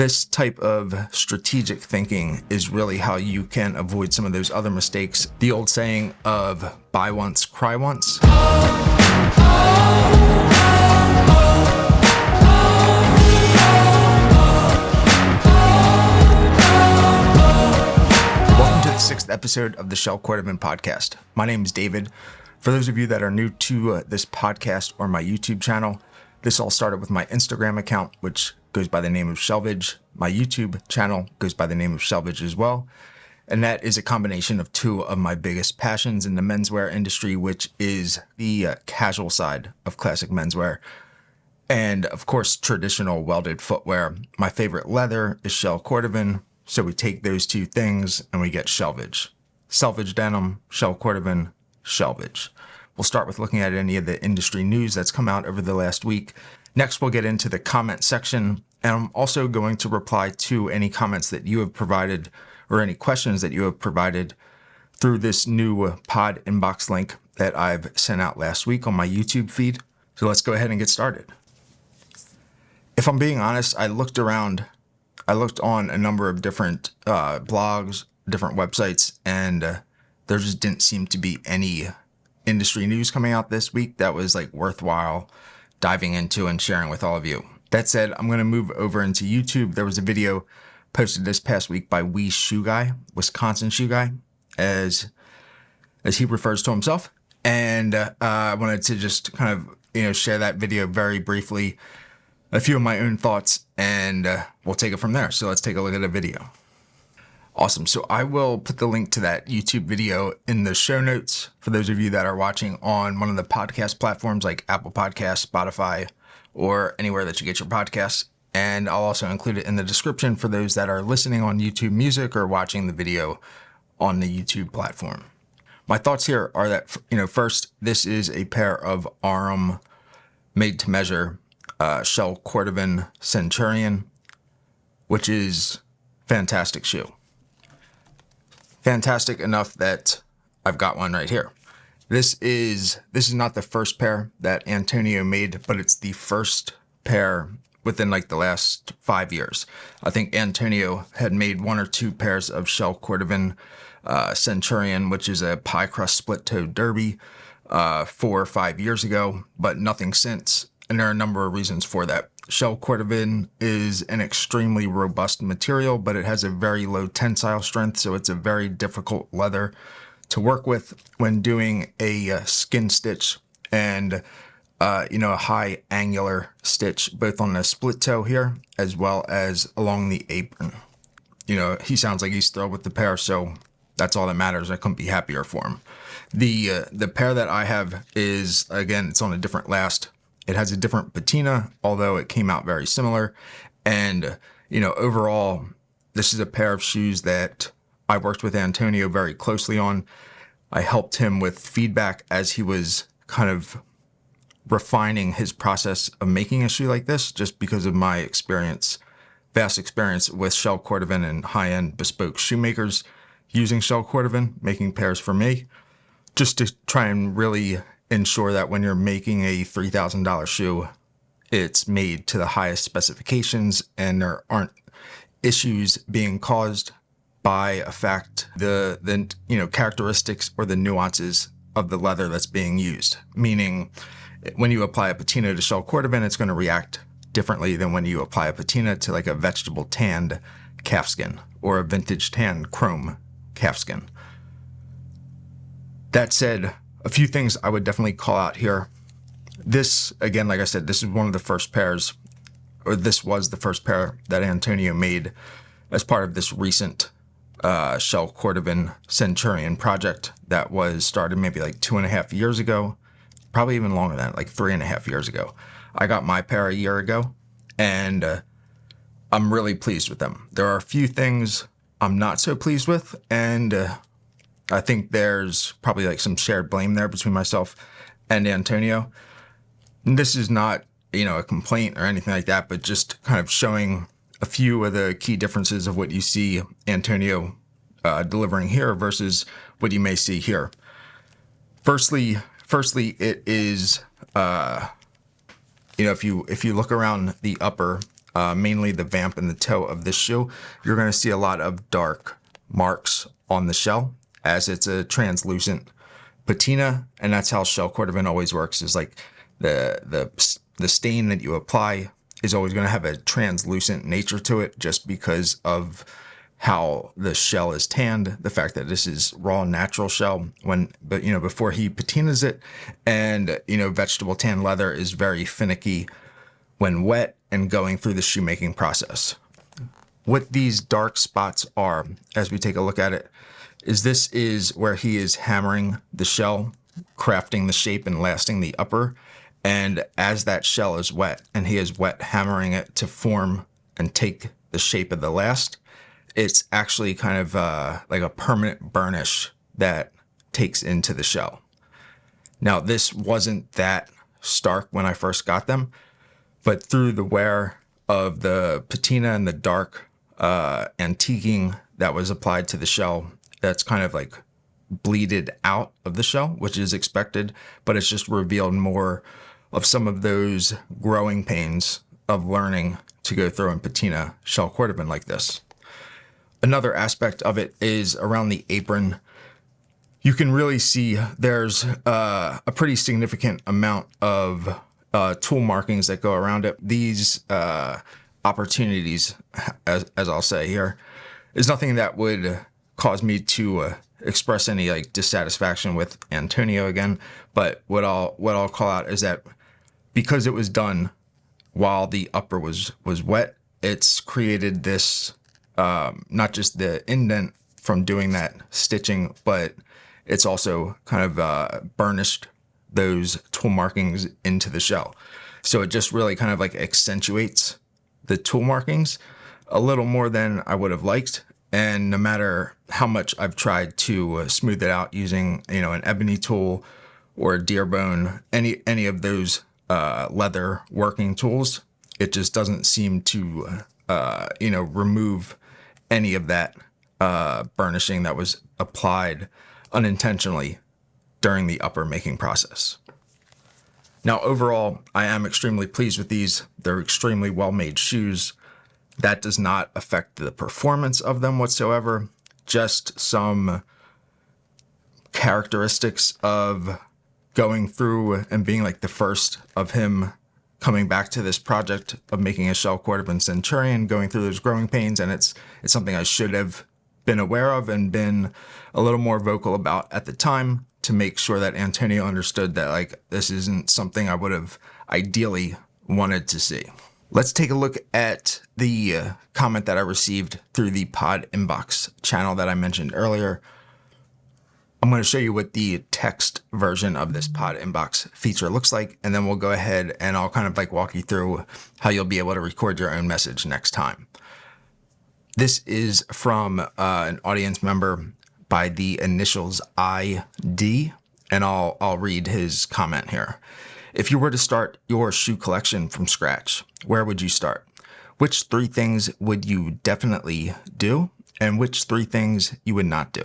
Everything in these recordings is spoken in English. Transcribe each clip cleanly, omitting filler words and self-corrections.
This type of strategic thinking is really how you can avoid some of those other mistakes. The old saying of buy once, cry once. Welcome to the 6th episode of the Shell Cordovan Podcast. My name is David. For those of you that are new to this podcast or my YouTube channel, this all started with my Instagram account, which goes by the name of Shelvage. My YouTube channel goes by the name of Shelvage as well. And that is a combination of two of my biggest passions in the menswear industry, which is the casual side of classic menswear. And of course, traditional welded footwear. My favorite leather is Shell Cordovan. So we take those two things and we get Shelvage. Selvage denim, Shell Cordovan, Shelvage. We'll start with looking at any of the industry news that's come out over the last week. Next, we'll get into the comment section, and I'm also going to reply to any comments that you have provided or any questions that you have provided through this new pod inbox link that I've sent out last week on my YouTube feed. So let's go ahead and get started. If I'm being honest, I looked on a number of different blogs, different websites, and there just didn't seem to be any industry news coming out this week that was like worthwhile diving into and sharing with all of you. That said, I'm going to move over into YouTube. There was a video posted this past week by Shoe Guy, Wisconsin Shoe Guy, as he refers to himself. And I wanted to just kind of, share that video very briefly, a few of my own thoughts, and we'll take it from there. So let's take a look at the video. Awesome. So I will put the link to that YouTube video in the show notes for those of you that are watching on one of the podcast platforms like Apple Podcasts, Spotify, or anywhere that you get your podcasts. And I'll also include it in the description for those that are listening on YouTube Music or watching the video on the YouTube platform. My thoughts here are that, first, this is a pair of Arum made to measure Shell Cordovan Centurion, which is fantastic shoe. Fantastic enough that I've got one right here. This is not the first pair that Antonio made, but it's the first pair within like the last 5 years. I think Antonio had made one or two pairs of Shell Cordovan Centurion, which is a pie crust split toe derby 4 or 5 years ago, but nothing since. And there are a number of reasons for that. Shell Cordovan is an extremely robust material, but it has a very low tensile strength, so it's a very difficult leather to work with when doing a skin stitch and a high angular stitch, both on the split toe here as well as along the apron. He sounds like he's thrilled with the pair, so that's all that matters. I couldn't be happier for him. The pair that I have is, again, it's on a different last. It has a different patina, although it came out very similar. And, overall, this is a pair of shoes that I worked with Antonio very closely on. I helped him with feedback as he was kind of refining his process of making a shoe like this, just because of my vast experience with Shell Cordovan and high-end bespoke shoemakers using Shell Cordovan, making pairs for me, just to try and really ensure that when you're making a $3,000 shoe, it's made to the highest specifications and there aren't issues being caused by the characteristics or the nuances of the leather that's being used. Meaning, when you apply a patina to Shell Cordovan, it's going to react differently than when you apply a patina to like a vegetable tanned calfskin or a vintage tan chrome calfskin. That said, a few things I would definitely call out here. This, again, like I said, this is one of the first pairs, or this was the first pair that Antonio made as part of this recent Shell Cordovan Centurion project that was started maybe like 2.5 years ago, probably even longer than that, like 3.5 years ago. I got my pair a year ago, and I'm really pleased with them. There are a few things I'm not so pleased with, and I think there's probably like some shared blame there between myself and Antonio. And this is not, a complaint or anything like that, but just kind of showing a few of the key differences of what you see Antonio delivering here versus what you may see here. Firstly, it is, if you look around the upper mainly the vamp and the toe of this shoe, you're going to see a lot of dark marks on the shell as it's a translucent patina, and that's how Shell Cordovan always works. Is like the stain that you apply is always going to have a translucent nature to it, just because of how the shell is tanned. The fact that this is raw natural shell before he patinas it, and vegetable tan leather is very finicky when wet and going through the shoemaking process. What these dark spots are, as we take a look at it, is this is where he is hammering the shell, crafting the shape and lasting the upper. And as that shell is wet and he is wet hammering it to form and take the shape of the last, it's actually kind of like a permanent burnish that takes into the shell. Now, this wasn't that stark when I first got them, but through the wear of the patina and the dark antiquing that was applied to the shell, that's kind of like bleeded out of the shell, which is expected, but it's just revealed more of some of those growing pains of learning to go through and patina Shell Cordovan like this. Another aspect of it is around the apron. You can really see there's a pretty significant amount of tool markings that go around it. These opportunities, as I'll say here, is nothing that would cause me to express any like dissatisfaction with Antonio again. But what I'll call out is that because it was done while the upper was wet, it's created this not just the indent from doing that stitching, but it's also kind of burnished those tool markings into the shell. So it just really kind of like accentuates the tool markings a little more than I would have liked. And no matter how much I've tried to smooth it out using, an ebony tool or a deer bone, any of those leather working tools, it just doesn't seem to, remove any of that burnishing that was applied unintentionally during the upper making process. Now, overall, I am extremely pleased with these. They're extremely well-made shoes. That does not affect the performance of them whatsoever. Just some characteristics of going through and being like the first of him coming back to this project of making a Shell Cordovan Centurion, going through those growing pains, and it's something I should have been aware of and been a little more vocal about at the time to make sure that Antonio understood that like this isn't something I would have ideally wanted to see. Let's take a look at the comment that I received through the pod inbox channel that I mentioned earlier. I'm going to show you what the text version of this pod inbox feature looks like, and then we'll go ahead and I'll kind of like walk you through how you'll be able to record your own message next time. This is from an audience member by the initials ID, and I'll read his comment here. If you were to start your shoe collection from scratch, where would you start? Which 3 things would you definitely do, and which 3 things you would not do?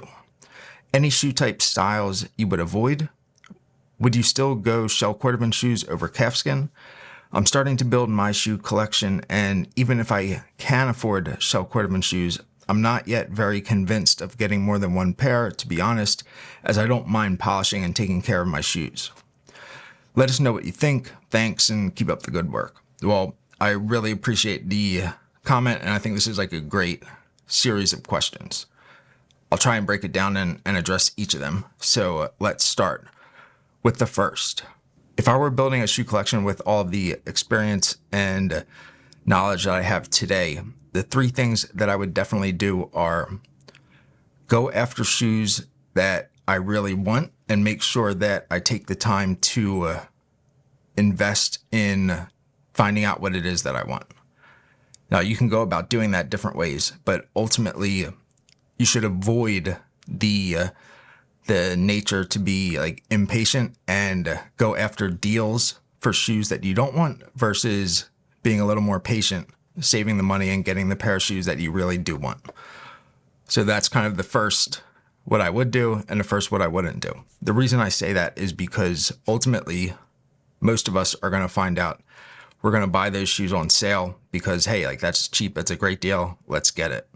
Any shoe type styles you would avoid? Would you still go Shell Cordovan shoes over calfskin? I'm starting to build my shoe collection, and even if I can afford Shell Cordovan shoes, I'm not yet very convinced of getting more than 1 pair, to be honest, as I don't mind polishing and taking care of my shoes. Let us know what you think. Thanks, and keep up the good work. Well, I really appreciate the comment, and I think this is like a great series of questions. I'll try and break it down and address each of them. So let's start with the first. If I were building a shoe collection with all of the experience and knowledge that I have today, the 3 things that I would definitely do are go after shoes that I really want and make sure that I take the time to invest in finding out what it is that I want. Now, you can go about doing that different ways, but ultimately you should avoid the nature to be like impatient and go after deals for shoes that you don't want versus being a little more patient, saving the money and getting the pair of shoes that you really do want. So that's kind of the first what I would do and the first what I wouldn't do. The reason I say that is because ultimately most of us are going to find out we're going to buy those shoes on sale because, hey, like that's cheap. It's a great deal. Let's get it.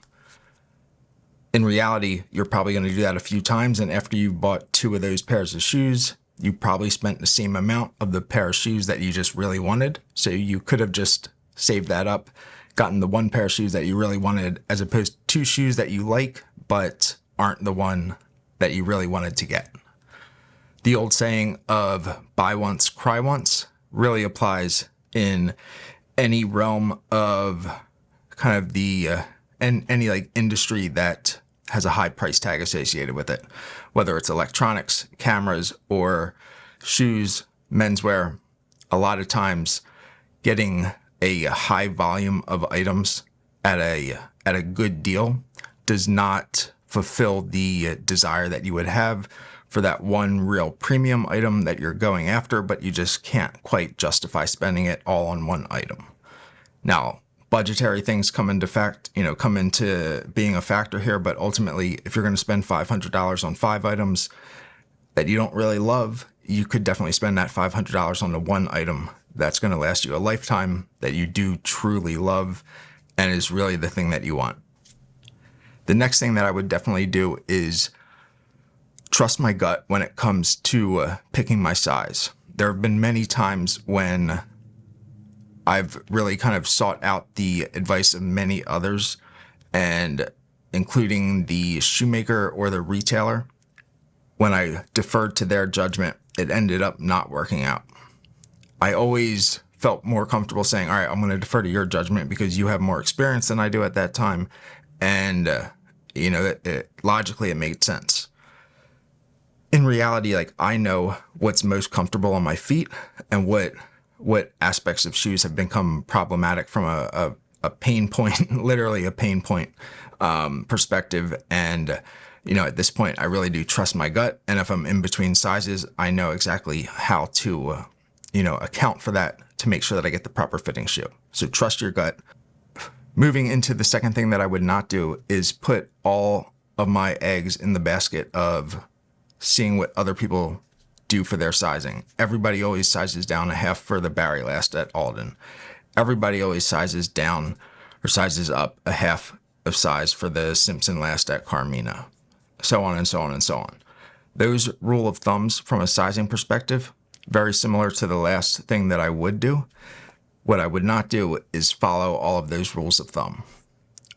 In reality, you're probably going to do that a few times. And after you've bought 2 of those pairs of shoes, you probably spent the same amount of the pair of shoes that you just really wanted. So you could have just saved that up, gotten the 1 pair of shoes that you really wanted, as opposed to 2 shoes that you like, but aren't the one that you really wanted to get. The old saying of buy once, cry once really applies in any realm of kind of any like industry that has a high price tag associated with it, whether it's electronics, cameras, or shoes, menswear. A lot of times getting a high volume of items at a good deal does not fulfill the desire that you would have for that one real premium item that you're going after, but you just can't quite justify spending it all on one item. Now, budgetary things come into being a factor here, but ultimately, if you're going to spend $500 on 5 items that you don't really love, you could definitely spend that $500 on the one item that's going to last you a lifetime, that you do truly love, and is really the thing that you want. The next thing that I would definitely do is trust my gut when it comes to picking my size. There have been many times when I've really kind of sought out the advice of many others, and including the shoemaker or the retailer. When I deferred to their judgment, it ended up not working out. I always felt more comfortable saying, all right, I'm going to defer to your judgment because you have more experience than I do at that time. And, logically, it made sense. In reality, like I know what's most comfortable on my feet and what aspects of shoes have become problematic from a pain point, literally a pain point perspective. And, at this point, I really do trust my gut. And if I'm in between sizes, I know exactly how to, account for that to make sure that I get the proper fitting shoe. So trust your gut. Moving into the second thing that I would not do is put all of my eggs in the basket of seeing what other people do for their sizing. Everybody always sizes down a half for the Barry last at Alden. Everybody always sizes down or sizes up a half of size for the Simpson last at Carmina. So on and so on and so on. Those rule of thumbs from a sizing perspective, very similar to the last thing that I would do. What I would not do is follow all of those rules of thumb.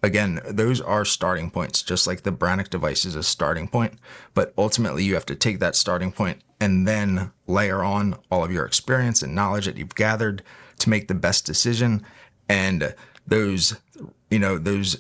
Again, those are starting points, just like the Brannock device is a starting point. But ultimately, you have to take that starting point and then layer on all of your experience and knowledge that you've gathered to make the best decision. And those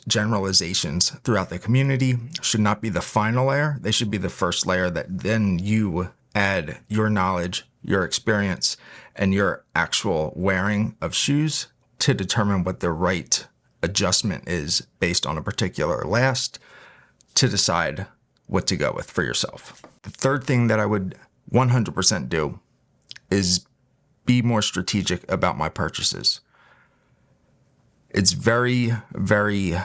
generalizations throughout the community should not be the final layer. They should be the first layer that then you add your knowledge, your experience, and your actual wearing of shoes to determine what the right adjustment is based on a particular last to decide what to go with for yourself. The third thing that I would 100% do is be more strategic about my purchases. It's very, very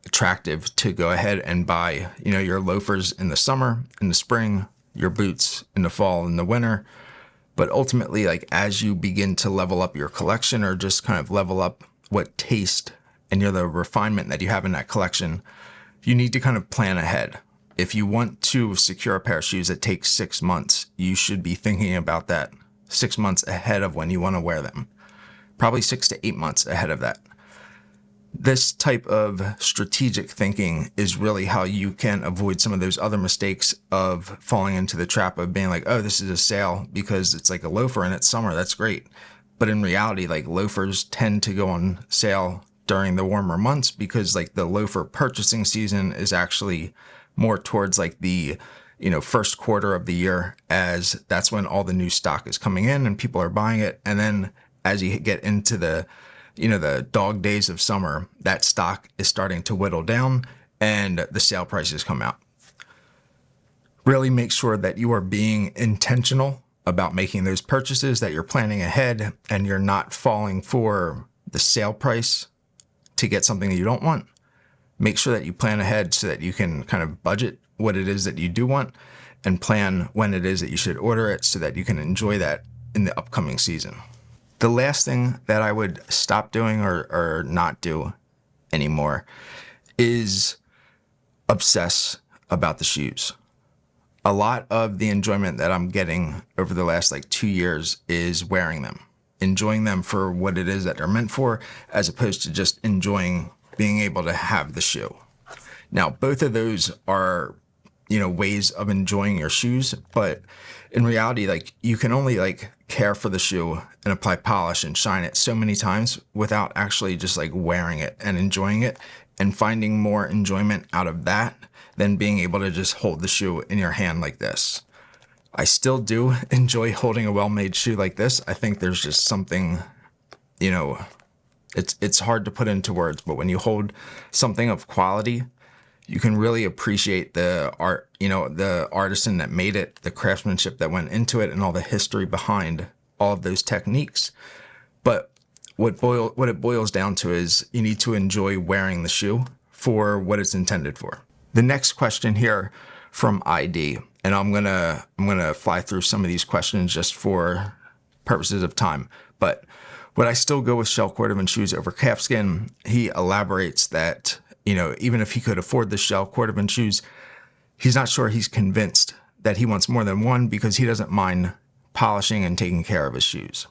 attractive to go ahead and buy, your loafers in the summer, in the spring, your boots in the fall and the winter. But ultimately, like as you begin to level up your collection or just kind of level up what taste and the refinement that you have in that collection, you need to kind of plan ahead. If you want to secure a pair of shoes that takes 6 months, you should be thinking about that 6 months ahead of when you want to wear them. Probably 6 to 8 months ahead of that. This type of strategic thinking is really how you can avoid some of those other mistakes of falling into the trap of being like, oh, this is a sale because it's like a loafer and it's summer. That's great. But in reality, like loafers tend to go on sale during the warmer months because like the loafer purchasing season is actually more towards like the, first quarter of the year, as that's when all the new stock is coming in and people are buying it. And then as you get into the dog days of summer, that stock is starting to whittle down and the sale prices come out. Really make sure that you are being intentional about making those purchases, that you're planning ahead and you're not falling for the sale price to get something that you don't want. Make sure that you plan ahead so that you can kind of budget what it is that you do want and plan when it is that you should order it so that you can enjoy that in the upcoming season. The last thing that I would stop doing or not do anymore is obsess about the shoes. A lot of the enjoyment that I'm getting over the last 2 years is wearing them, enjoying them for what it is that they're meant for, as opposed to just enjoying being able to have the shoe. Now, both of those are, ways of enjoying your shoes, but in reality, you can only care for the shoe and apply polish and shine it so many times without actually just wearing it and enjoying it and finding more enjoyment out of that than being able to just hold the shoe in your hand like this. I still do enjoy holding a well-made shoe like this. I think there's just something, it's hard to put into words, but when you hold something of quality, you can really appreciate the art, the artisan that made it, the craftsmanship that went into it, and all the history behind all of those techniques. But what it boils down to is you need to enjoy wearing the shoe for what it's intended for. The next question here from ID, and I'm gonna fly through some of these questions just for purposes of time, but would I still go with Shell Cordovan shoes over calfskin? He elaborates that, even if he could afford the Shell Cordovan shoes, he's not sure he's convinced that he wants more than one because he doesn't mind polishing and taking care of his shoes.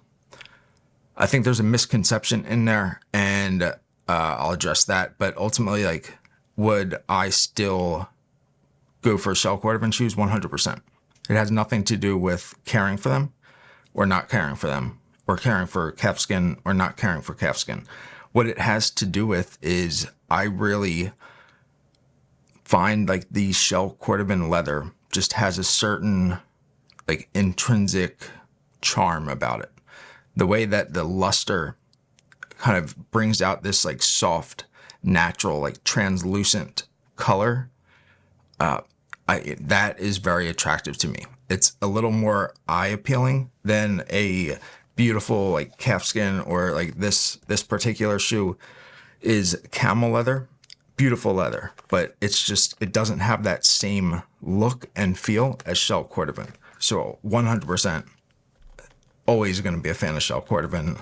I think there's a misconception in there, and I'll address that. But ultimately, would I still go for Shell Cordovan shoes? 100%. It has nothing to do with caring for them or not caring for them, or caring for calfskin or not caring for calfskin. What it has to do with is I really find the Shell Cordovan leather just has a certain intrinsic charm about it. The way that the luster kind of brings out this soft, natural, translucent color, that is very attractive to me. It's a little more eye appealing than a beautiful calfskin, or this particular shoe is camel leather, beautiful leather, but it doesn't have that same look and feel as Shell Cordovan. So 100% always going to be a fan of Shell Cordovan,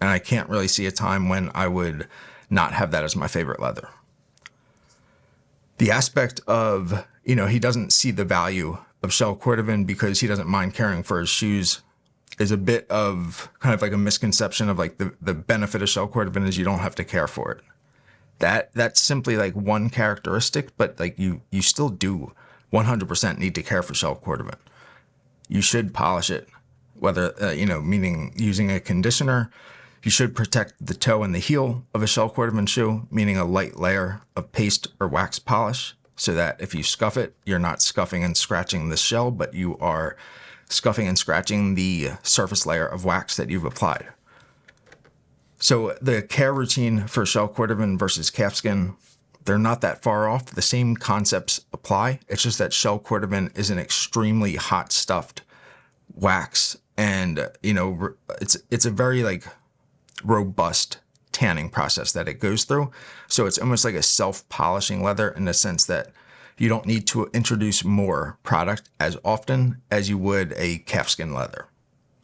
and I can't really see a time when I would not have that as my favorite leather. The aspect of, he doesn't see the value of Shell Cordovan because he doesn't mind caring for his shoes is a bit of kind of a misconception of the benefit of Shell Cordovan is you don't have to care for it. That's simply one characteristic, but you still do 100% need to care for Shell Cordovan. You should polish it, whether, meaning using a conditioner. You should protect the toe and the heel of a Shell Cordovan shoe, meaning a light layer of paste or wax polish, so that if you scuff it, you're not scuffing and scratching the shell, but you are scuffing and scratching the surface layer of wax that you've applied. So the care routine for Shell Cordovan versus calfskin, they're not that far off. The same concepts apply. It's just that Shell Cordovan is an extremely hot stuffed wax, and it's a very robust tanning process that it goes through. So it's almost like a self-polishing leather in the sense that you don't need to introduce more product as often as you would a calfskin leather.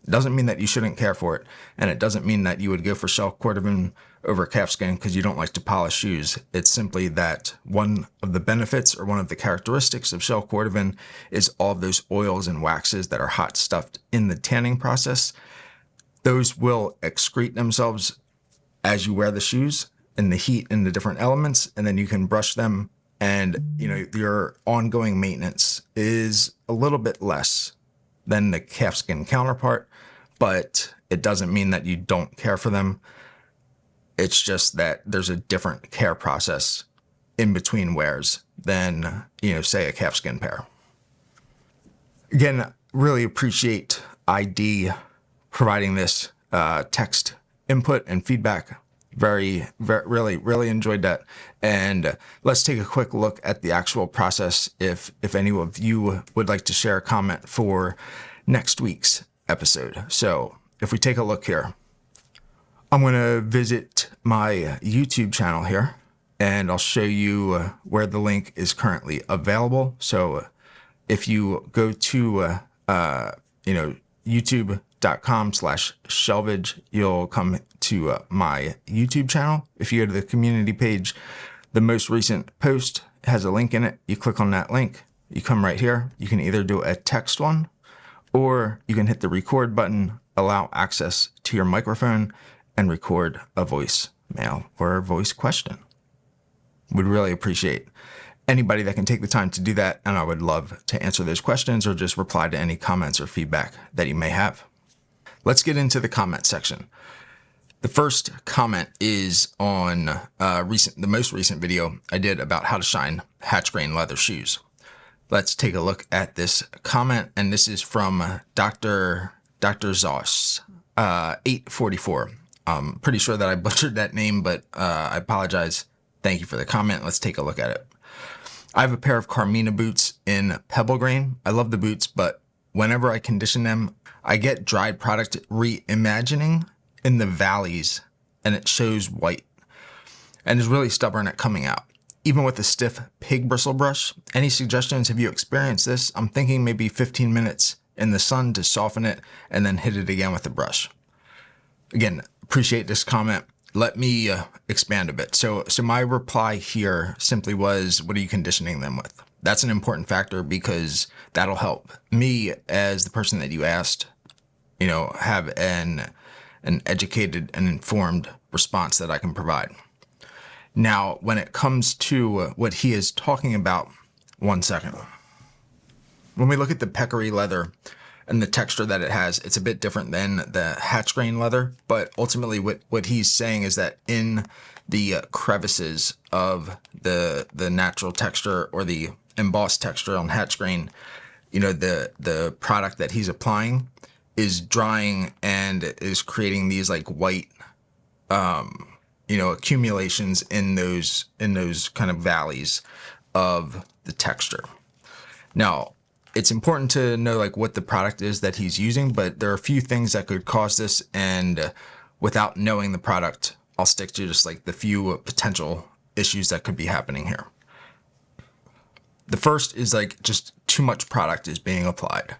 It doesn't mean that you shouldn't care for it, and it doesn't mean that you would go for Shell Cordovan over calfskin because you don't like to polish shoes. It's simply that one of the benefits or one of the characteristics of Shell Cordovan is all of those oils and waxes that are hot stuffed in the tanning process. Those will excrete themselves as you wear the shoes in the heat and the different elements, and then you can brush them, and your ongoing maintenance is a little bit less than the calfskin counterpart, but it doesn't mean that you don't care for them. It's just that there's a different care process in between wears than, say a calfskin pair. Again, really appreciate ID providing this text input and feedback. Really enjoyed that. And let's take a quick look at the actual process if any of you would like to share a comment for next week's episode. So if we take a look here, I'm going to visit my YouTube channel here, and I'll show you where the link is currently available. So if you go to, youtube.com/Untitled youtube.com/shelvage. You'll come to my YouTube channel. If you go to the community page, the most recent post has a link in it. You click on that link, you come right here. You can either do a text one, or you can hit the record button, allow access to your microphone, and record a voice mail or a voice question. Would really appreciate anybody that can take the time to do that, and I would love to answer those questions or just reply to any comments or feedback that you may have. Let's get into the comment section. The first comment is on the most recent video I did about how to shine hatch grain leather shoes. Let's take a look at this comment, and this is from Dr. Zoss 844. I'm pretty sure that I butchered that name, but I apologize. Thank you for the comment. Let's take a look at it. I have a pair of Carmina boots in pebble grain. I love the boots, but whenever I condition them, I get dried product reimagining in the valleys, and it shows white and is really stubborn at coming out. Even with a stiff pig bristle brush. Any suggestions? Have you experienced this? I'm thinking maybe 15 minutes in the sun to soften it and then hit it again with the brush. Again, appreciate this comment. Let me expand a bit. So my reply here simply was, what are you conditioning them with? That's an important factor because that'll help me as the person that you asked, have an educated and informed response that I can provide. Now, when it comes to what he is talking about, one second. When we look at the peccary leather and the texture that it has, it's a bit different than the hatch grain leather, but ultimately what he's saying is that in the crevices of the natural texture or the embossed texture on hatch grain, the product that he's applying is drying and is creating these like white accumulations in those kind of valleys of the texture. Now, it's important to know like what the product is that he's using, but there are a few things that could cause this, and without knowing the product, I'll stick to just like the few potential issues that could be happening here. The first is like just too much product is being applied.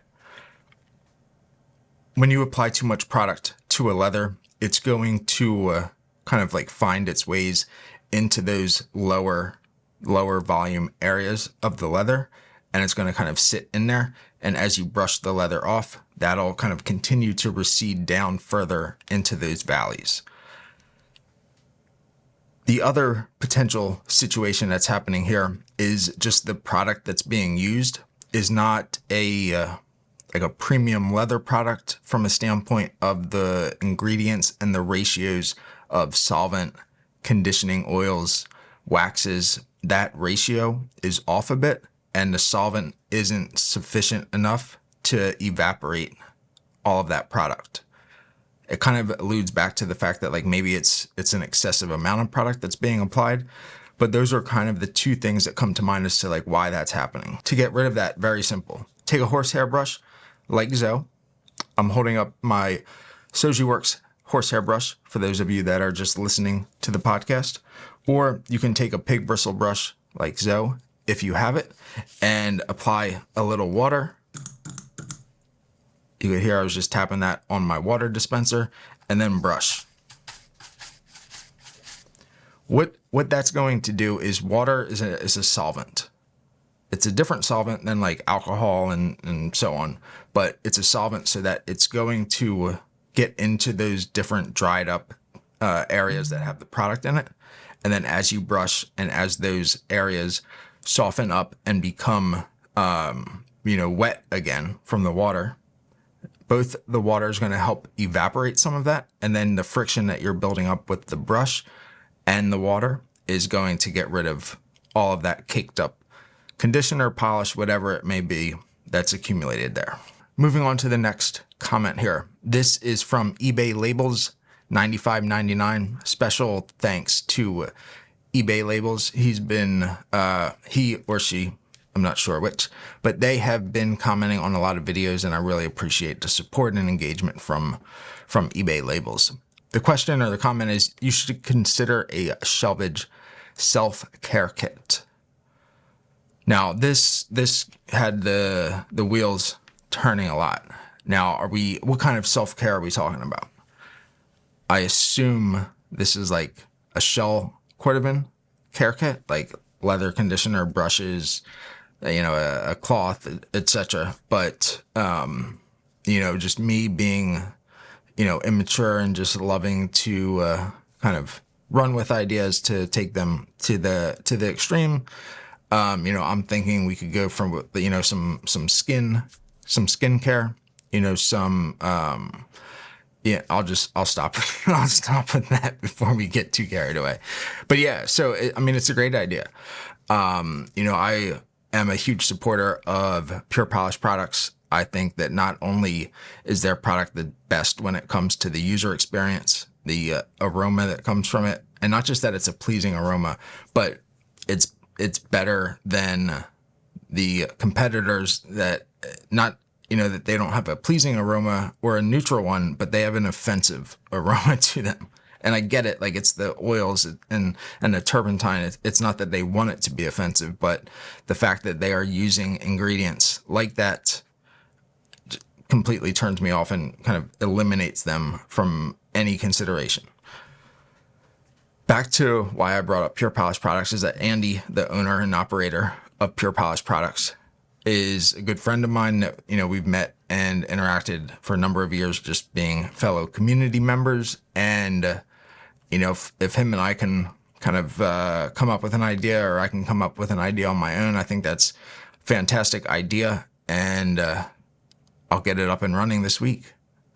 When you apply too much product to a leather, it's going to kind of like find its ways into those lower volume areas of the leather, and it's going to kind of sit in there. And as you brush the leather off, that'll kind of continue to recede down further into those valleys. The other potential situation that's happening here is just the product that's being used is not a premium leather product from a standpoint of the ingredients and the ratios of solvent, conditioning oils, waxes. That ratio is off a bit, and the solvent isn't sufficient enough to evaporate all of that product. It kind of alludes back to the fact that like maybe it's an excessive amount of product that's being applied, but those are kind of the two things that come to mind as to like why that's happening. To get rid of that, very simple. Take a horsehair brush like Zoe. I'm holding up my SojiWorks horsehair brush for those of you that are just listening to the podcast, or you can take a pig bristle brush like Zoe if you have it and apply a little water. You could hear I was just tapping that on my water dispenser, and then brush. What that's going to do is water is a solvent. It's a different solvent than like alcohol and so on, but it's a solvent so that it's going to get into those different dried up areas that have the product in it. And then as you brush and as those areas soften up and become, wet again from the water, both the water is going to help evaporate some of that. And then the friction that you're building up with the brush and the water is going to get rid of all of that caked up conditioner, polish, whatever it may be that's accumulated there. Moving on to the next comment here. This is from eBay Labels 95.99. Special thanks to eBay Labels. He's been, he or she, I'm not sure which, but they have been commenting on a lot of videos, and I really appreciate the support and engagement from eBay Labels. The question or the comment is, you should consider a shelvage self-care kit. Now, this had the wheels turning a lot. Now, what kind of self-care are we talking about? I assume this is like a Shell Cordovan care kit, like leather conditioner, brushes, a cloth, etc. But, just me being, immature and just loving to kind of run with ideas to take them to the extreme. I'm thinking we could go from, some skincare, I'll stop. I'll stop with that before we get too carried away. But yeah, so it's a great idea. I am a huge supporter of Pure Polish products. I think that not only is their product the best when it comes to the user experience, the aroma that comes from it, and not just that it's a pleasing aroma, but it's better than the competitors that that they don't have a pleasing aroma or a neutral one, but they have an offensive aroma to them. And I get it, like it's the oils and the turpentine. It's not that they want it to be offensive, but the fact that they are using ingredients like that completely turns me off and kind of eliminates them from any consideration. Back to why I brought up Pure Polish products is that Andy, the owner and operator of Pure Polish products, is a good friend of mine that, we've met and interacted for a number of years, just being fellow community members. And, if him and I can kind of come up with an idea, or I can come up with an idea on my own, I think that's a fantastic idea. And I'll get it up and running this week.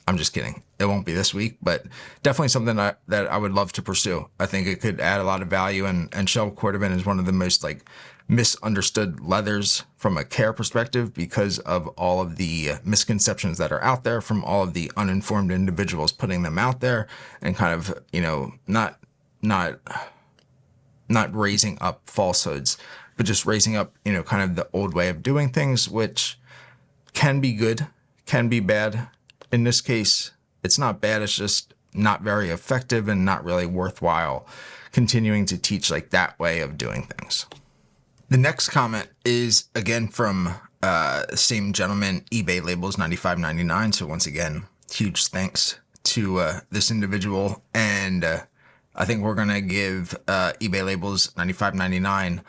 I'm just kidding. It won't be this week, but definitely something that I would love to pursue. I think it could add a lot of value, and Shell Cordovan is one of the most misunderstood leathers from a care perspective because of all of the misconceptions that are out there from all of the uninformed individuals putting them out there and kind of, not raising up falsehoods, but just raising up, kind of the old way of doing things, which can be good, can be bad. In this case, it's not bad. It's just not very effective and not really worthwhile continuing to teach like that way of doing things. The next comment is again from same gentleman, eBay Labels 95.99. So once again, huge thanks to this individual. And I think we're going to give eBay Labels 95.99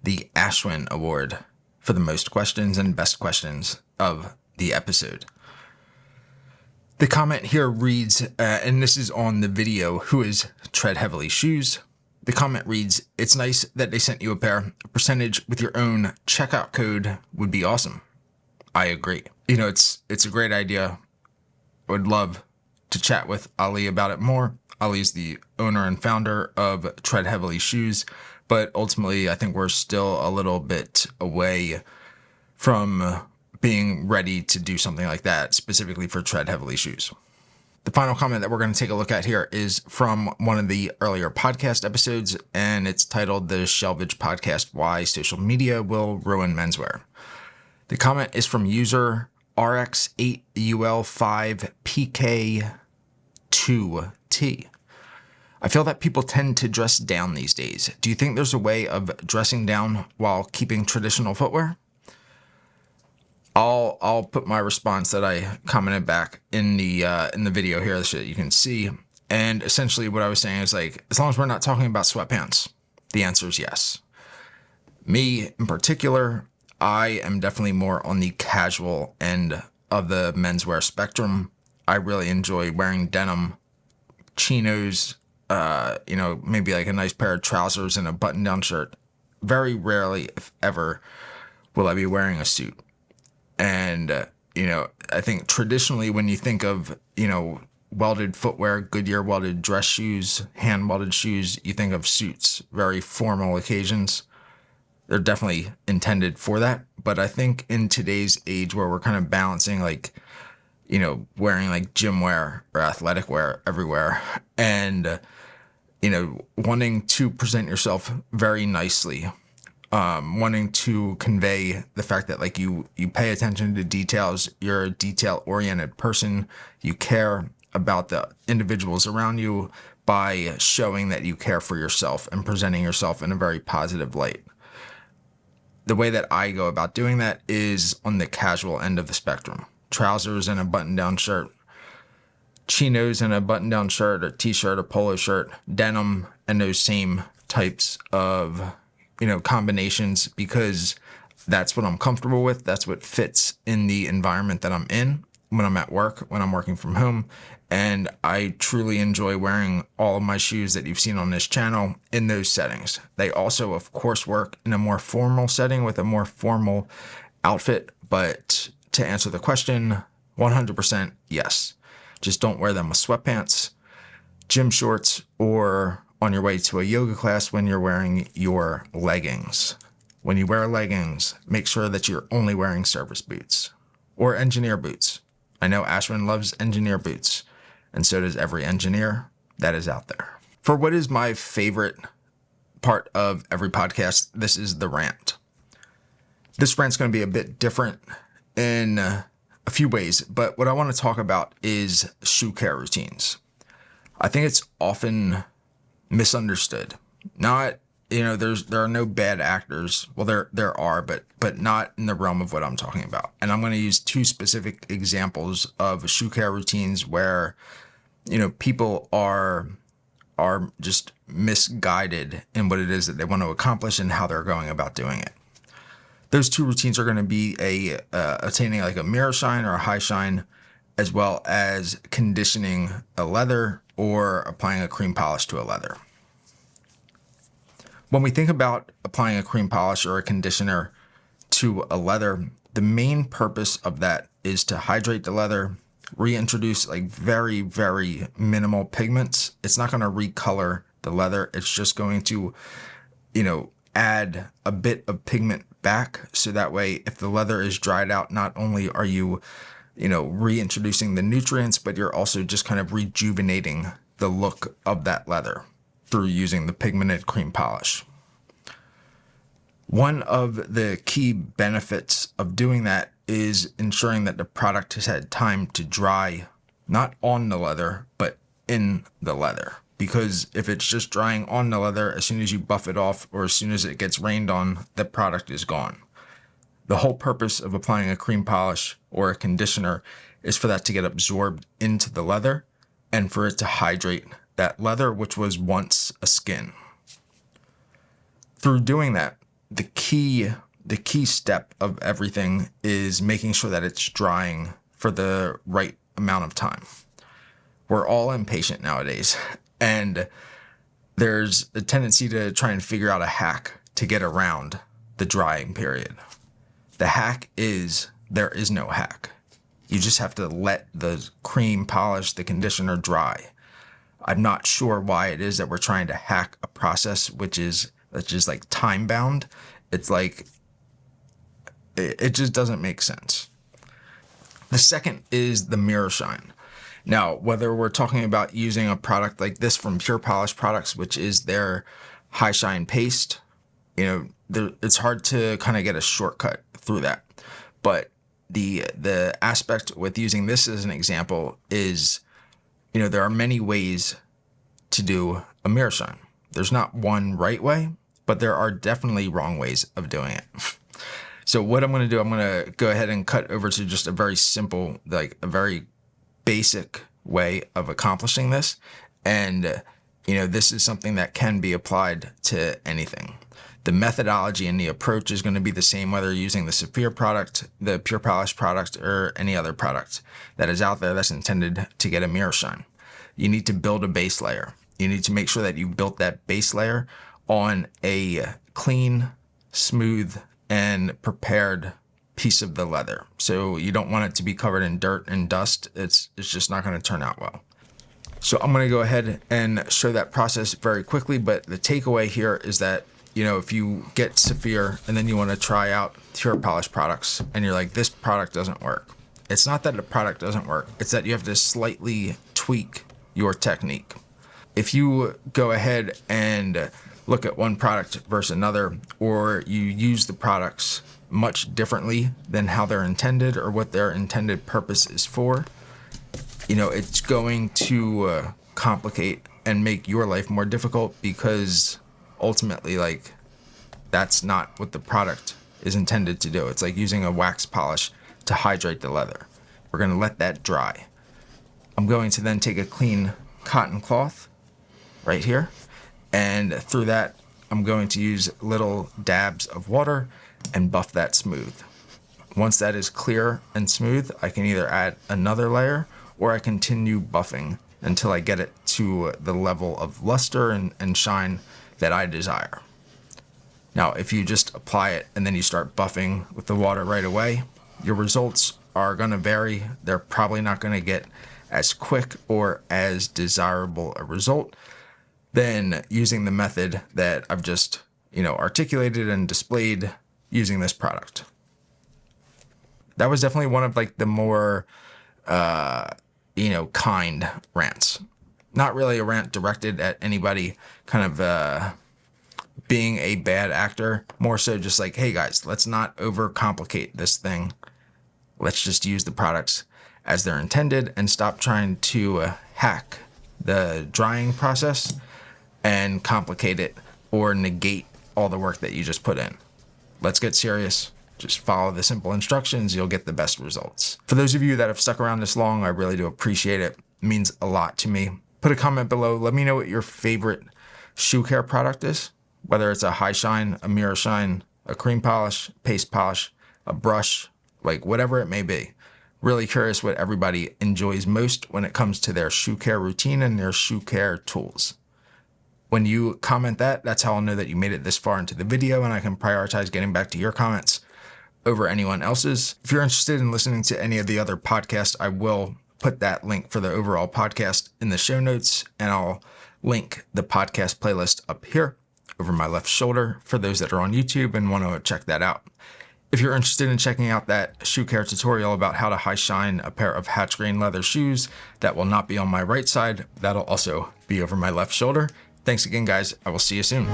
the Ashwin Award for the most questions and best questions of the episode. The comment here reads, and this is on the video, Who is Tread Heavily Shoes? The comment reads, it's nice that they sent you a pair. A percentage with your own checkout code would be awesome. I agree. It's a great idea. I would love to chat with Ali about it more. Ali's the owner and founder of Tread Heavily Shoes, but ultimately I think we're still a little bit away from being ready to do something like that, specifically for Tread Heavily Shoes. The final comment that we're going to take a look at here is from one of the earlier podcast episodes, and it's titled The Shelvage Podcast, Why Social Media Will Ruin Menswear. The comment is from user RX8UL5PK2T. I feel that people tend to dress down these days. Do you think there's a way of dressing down while keeping traditional footwear? I'll put my response that I commented back in the video here so that you can see. And essentially what I was saying is as long as we're not talking about sweatpants, the answer is yes. Me in particular, I am definitely more on the casual end of the menswear spectrum. I really enjoy wearing denim, chinos, maybe like a nice pair of trousers and a button-down shirt. Very rarely, if ever, will I be wearing a suit. And, I think traditionally when you think of, welded footwear, Goodyear welded dress shoes, hand welded shoes, you think of suits, very formal occasions. They're definitely intended for that. But I think in today's age where we're kind of balancing wearing like gym wear or athletic wear everywhere and, wanting to present yourself very nicely, wanting to convey the fact that you pay attention to details, you're a detail-oriented person, you care about the individuals around you by showing that you care for yourself and presenting yourself in a very positive light. The way that I go about doing that is on the casual end of the spectrum. trousers and a button-down shirt, chinos and a button-down shirt, a t-shirt, a polo shirt, denim, and those same types of, combinations, because that's what I'm comfortable with. That's what fits in the environment that I'm in when I'm at work, when I'm working from home. And I truly enjoy wearing all of my shoes that you've seen on this channel in those settings. They also, of course, work in a more formal setting with a more formal outfit. But to answer the question, 100% yes. Just don't wear them with sweatpants, gym shorts, or on your way to a yoga class when you're wearing your leggings. When you wear leggings, make sure that you're only wearing service boots or engineer boots. I know Ashwin loves engineer boots, and so does every engineer that is out there. For what is my favorite part of every podcast, this is the rant. This rant's going to be a bit different in a few ways, but what I want to talk about is shoe care routines. I think it's often misunderstood. Not, there are no bad actors. Well, there are, but not in the realm of what I'm talking about. And I'm going to use two specific examples of shoe care routines where, people are just misguided in what it is that they want to accomplish and how they're going about doing it. Those two routines are going to be attaining like a mirror shine or a high shine, as well as conditioning a leather or applying a cream polish to a leather. When we think about applying a cream polish or a conditioner to a leather, the main purpose of that is to hydrate the leather, reintroduce like very, very minimal pigments. It's not going to recolor the leather. It's just going to, add a bit of pigment back. So that way, if the leather is dried out, not only are you, reintroducing the nutrients, but you're also just kind of rejuvenating the look of that leather through using the pigmented cream polish. One of the key benefits of doing that is ensuring that the product has had time to dry, not on the leather, but in the leather. Because if it's just drying on the leather, as soon as you buff it off or as soon as it gets rained on, the product is gone. The whole purpose of applying a cream polish or a conditioner is for that to get absorbed into the leather and for it to hydrate that leather, which was once a skin. Through doing that, the key step of everything is making sure that it's drying for the right amount of time. We're all impatient nowadays, and there's a tendency to try and figure out a hack to get around the drying period. The hack is there is no hack. You just have to let the cream polish, the conditioner dry. I'm not sure why it is that we're trying to hack a process that's just like time bound. It's like, it just doesn't make sense. The second is the mirror shine. Now, whether we're talking about using a product like this from Pure Polish Products, which is their high shine paste, it's hard to kind of get a shortcut through that. But the aspect with using this as an example is, there are many ways to do a mirror shine. There's not one right way, but there are definitely wrong ways of doing it. So what I'm going to do, I'm going to go ahead and cut over to just a very simple, like a very basic way of accomplishing this. And, this is something that can be applied to anything. The methodology and the approach is going to be the same whether you're using the Saphir product, the Pure Polish product, or any other product that is out there that's intended to get a mirror shine. You need to build a base layer. You need to make sure that you built that base layer on a clean, smooth, and prepared piece of the leather. So you don't want it to be covered in dirt and dust. It's just not going to turn out well. So I'm going to go ahead and show that process very quickly. But the takeaway here is that, if you get Saphir and then you want to try out Pure Polish products and you're like, this product doesn't work. It's not that the product doesn't work. It's that you have to slightly tweak your technique. If you go ahead and look at one product versus another, or you use the products much differently than how they're intended or what their intended purpose is for, it's going to complicate and make your life more difficult, because ultimately, that's not what the product is intended to do. It's like using a wax polish to hydrate the leather. We're going to let that dry. I'm going to then take a clean cotton cloth right here, and through that, I'm going to use little dabs of water and buff that smooth. Once that is clear and smooth, I can either add another layer or I continue buffing until I get it to the level of luster and shine that I desire. Now, if you just apply it and then you start buffing with the water right away, your results are going to vary. They're probably not going to get as quick or as desirable a result than using the method that I've just, articulated and displayed using this product. That was definitely one of like the more, kind rants. Not really a rant directed at anybody kind of being a bad actor. More so just like, hey guys, let's not overcomplicate this thing. Let's just use the products as they're intended and stop trying to hack the drying process and complicate it or negate all the work that you just put in. Let's get serious. Just follow the simple instructions. You'll get the best results. For those of you that have stuck around this long, I really do appreciate it. It means a lot to me. Put a comment below. Let me know what your favorite shoe care product is, whether it's a high shine, a mirror shine, a cream polish, paste polish, a brush, like whatever it may be. Really curious what everybody enjoys most when it comes to their shoe care routine and their shoe care tools. When you comment that, that's how I'll know that you made it this far into the video, and I can prioritize getting back to your comments over anyone else's. If you're interested in listening to any of the other podcasts, I will put that link for the overall podcast in the show notes, and I'll link the podcast playlist up here over my left shoulder for those that are on YouTube and want to check that out. If you're interested in checking out that shoe care tutorial about how to high shine a pair of hatch grain leather shoes that will not be on my right side, that'll also be over my left shoulder. Thanks again, guys. I will see you soon.